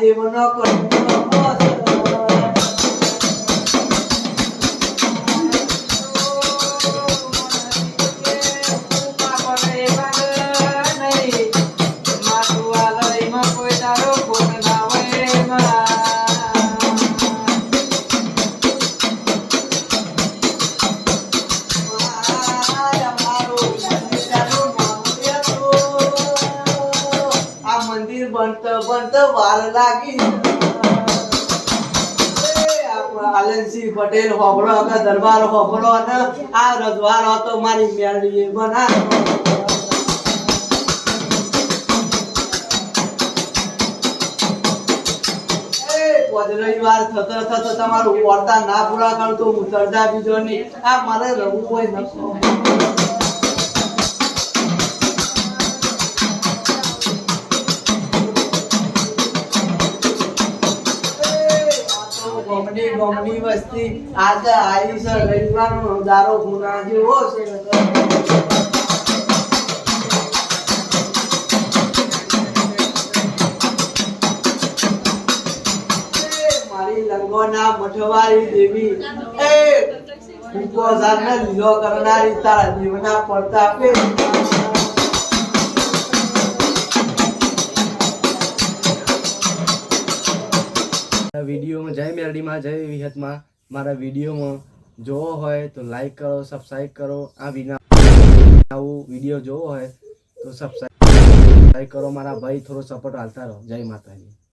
દેવનો બનત વાર લાગી આલનસિંહ પટેલ હોબળો દરબાર હોબળો અને આ રજવાડો તો મારી મેળવીએ બના રવિવાર થતો તમારું વર્તા ના પૂરા કરતો હું તરદા બીજો નહીં આ મારે રવું હોય નખો ગમની વસ્તી આજે આવી છે રવિવારનો દારો ગુના જેવો છે મારી લંગોના મઠવારી દેવી એ ઉકો જાને લીલો કરનારી તારા જીવના પડતા પે વિડીયોમાં જય મેરડીમાં જય વિહતમાં મારા વિડીયોમાં જોવો હોય તો લાઈક કરો સબસ્ક્રાઈબ કરો આ આવું વિડીયો જોવો હોય તો સબસ્ક્રાઈબ કરો મારા ભાઈ થોડો સપોર્ટ હાલતા રહો જય માતાજી